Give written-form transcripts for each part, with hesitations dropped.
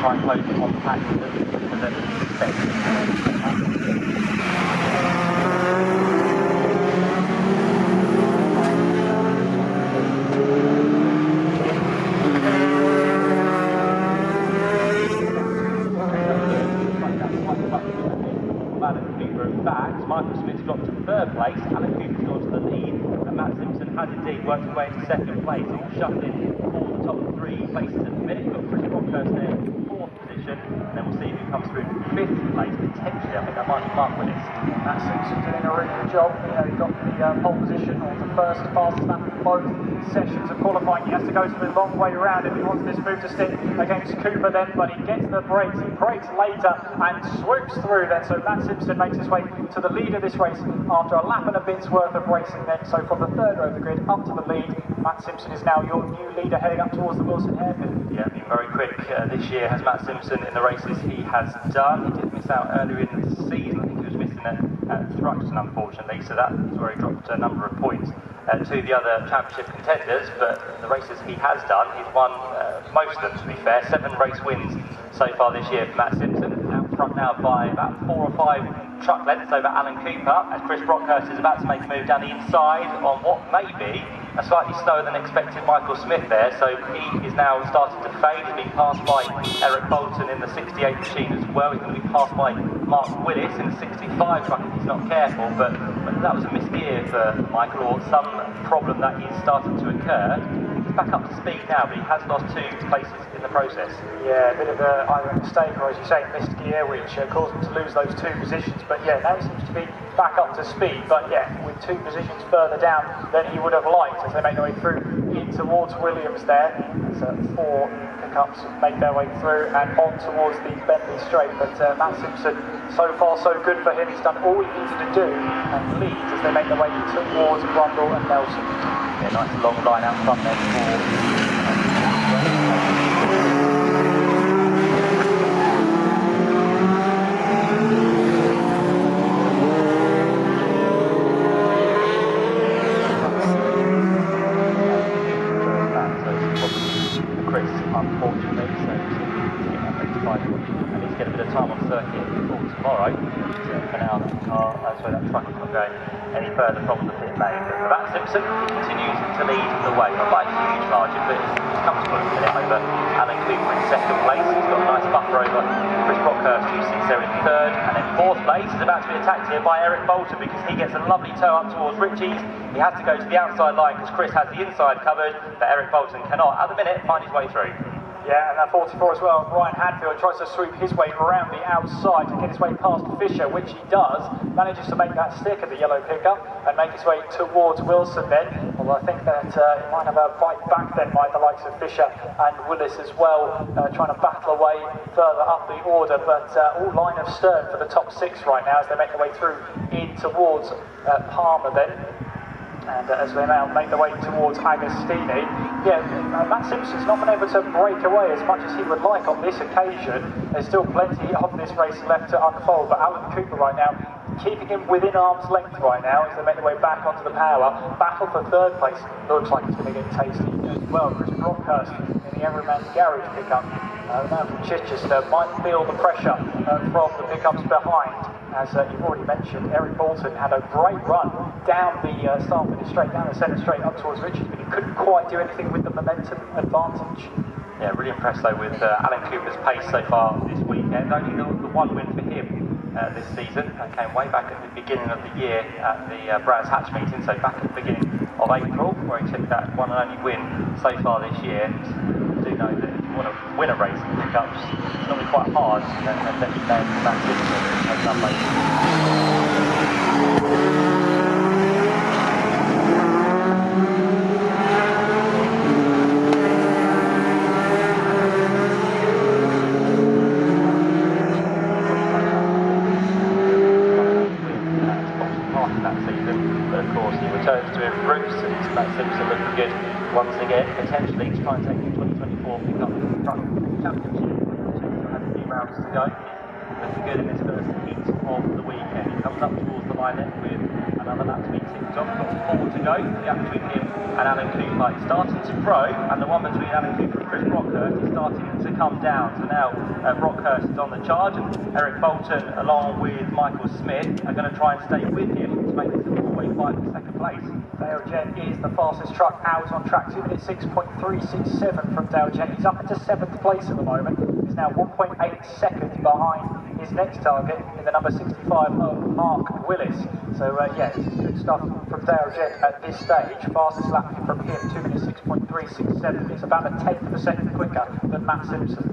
try and close on the pack with them so that it's Michael Smith's dropped to third place, Alan Cooper's gone to the lead, and Matt Simpson has indeed worked his way into second place, all shoved in for the top three places at the minute. We've got Chris Brockhurst there in fourth position, and then we'll see if he comes through fifth place, potentially. I think that might be Mark Willis. Matt Simpson doing a really good job. He got the pole position, or the first fastest lap of both sessions of qualifying. He has to go the long way around if he wants this move to stick against Cooper then, but he gets the brakes, he brakes later and swoops through then, so Matt Simpson makes his way to the lead of this race after a lap and a bit's worth of racing then. So from the third row of the grid up to the lead, Matt Simpson is now your new leader heading up towards the Wilson hairpin. Yeah, been very quick this year has Matt Simpson in the races he has done. He did miss out earlier in the season. I think he was missing at Snetterton, unfortunately, so that is where he dropped a number of points to the other championship contenders. But the races he has done, he's won most of them, to be fair. 7 race wins so far this year for Matt Simpson, out front now by about 4 or 5 truck lengths over Alan Cooper, as Chris Brockhurst is about to make a move down the inside on what may be a slightly slower than expected Michael Smith there. So he is now starting to fade. He's been passed by Eric Bolton in the 68 machine as well. He's going to be passed by Mark Willis in the 65 truck if he's not careful, but that was a misgear for Michael, or some problem that is starting to occur. He's back up to speed now, but he has lost 2 places in the process. Yeah, a bit of either a mistake or, as you say, missed gear, which caused him to lose those 2 positions. But yeah, now he seems to be back up to speed. But yeah, with 2 positions further down than he would have liked as they make their way through in towards Williams there. So 4 pickups make their way through and on towards the Bentley straight. But Matt Simpson, so far so good for him. He's done all he needed to do and leads as they make their way towards Brundle and Nelson. Yeah, nice long line out front there for Chris, unfortunately, so he's getting that rectified and he's to get a bit of time on circuit for tomorrow. So for now, that truck is not going any further from the pit lane. But Matt Simpson continues to lead the way, not by a huge margin, but he's comfortable at the minute over Alan Cooper in second place. He's got a nice buffer over Chris Brockhurst, who sits there in third, and then fourth place is about to be attacked here by Eric Bolton because he gets a lovely tow up towards Ritchie's. He has to go to the outside line because Chris has the inside covered, but Eric Bolton cannot, at the minute, find his way through. Yeah, and that 44 as well, Ryan Hadfield tries to sweep his way around the outside to get his way past Fisher, which he does, manages to make that stick at the yellow pickup and make his way towards Wilson then, although I think that he might have a bite back then by the likes of Fisher and Willis as well, trying to battle away further up the order, but all line of stern for the top 6 right now as they make their way through in towards Palmer then. And as they now make their way towards Agostini, Matt Simpson's not been able to break away as much as he would like on this occasion. There's still plenty of this race left to unfold, but Alan Cooper right now keeping him within arm's length right now as they make their way back onto the power. Battle for third place looks like it's going to get tasty as well. Chris Brockhurst in the Everyman Garage pickup, now from Chichester, might feel the pressure from the pickups behind. As you've already mentioned, Eric Bolton had a great run down the start finish straight, down the centre straight up towards Richards, but he couldn't quite do anything with the momentum advantage. Yeah, really impressed though with Alan Cooper's pace so far this weekend. Only the 1 win for him this season. That came way back at the beginning of the year at the Brands Hatch meeting, so back at the beginning of April, where he took that one and only win so far this year. I do know that if you want to win a race in pickups, it's normally quite hard, and let you know that Simpson has done Matt Simpson looking good once again, potentially to try and take the 2024 pickup truck championship. Simpson has a few rounds to go. Looking good in this first heat of the weekend. He comes up towards the line with another lap to be ticked off. Got 4 to go. The gap between him and Alan Cooper is starting to grow, and the one between Alan Cooper and Chris Brockhurst is starting to come down. So now Brockhurst is on the charge, and Eric Bolton, along with Michael Smith, are going to try and stay with him to make this a four-way fight for second place. Dale Gent is the fastest truck out on track, 2 minutes 6.367 from Dale Gent. He's up into 7th place at the moment. He's now 1.8 seconds behind his next target in the number 65 of Mark Willis. So yeah, this is good stuff from Dale Gent at this stage. Fastest lap from him, 2 minutes 6.367. It's about a tenth of a second quicker than Matt Simpson.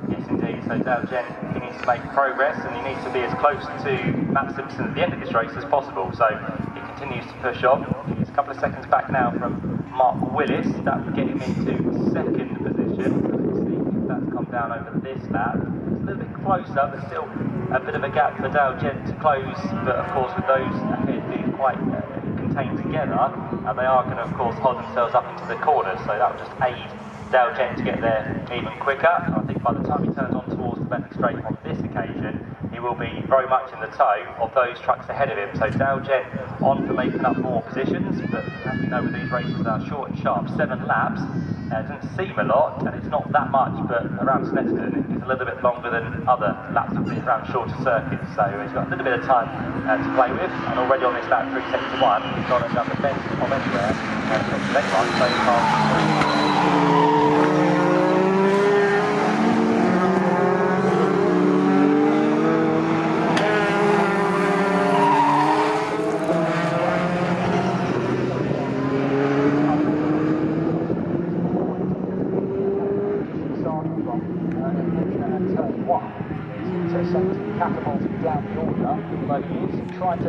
Yes, indeed. So Dale Gent, he needs to make progress, and he needs to be as close to Matt Simpson at the end of this race as possible. So he continues to push on. He's a couple of seconds back now from Mark Willis. That would get him into second position. Let's see if that's come down over this lap. It's a little bit closer, but still a bit of a gap for Dale Gent to close. But of course, with those ahead being quite contained together, they are going to, of course, hold themselves up into the corners. So that will just aid Dale Gent to get there even quicker. I think by the time he turns on towards the Bentley Straight on this occasion, he will be very much in the toe of those trucks ahead of him. So Dale Gent on for making up more positions, but as we know with these races they are short and sharp. 7 laps, it doesn't seem a lot, and it's not that much, but around Snetterton it's a little bit longer than other laps of these around shorter circuits. So he's got a little bit of time to play with, and already on this lap through sector 1, he's not done the best of anywhere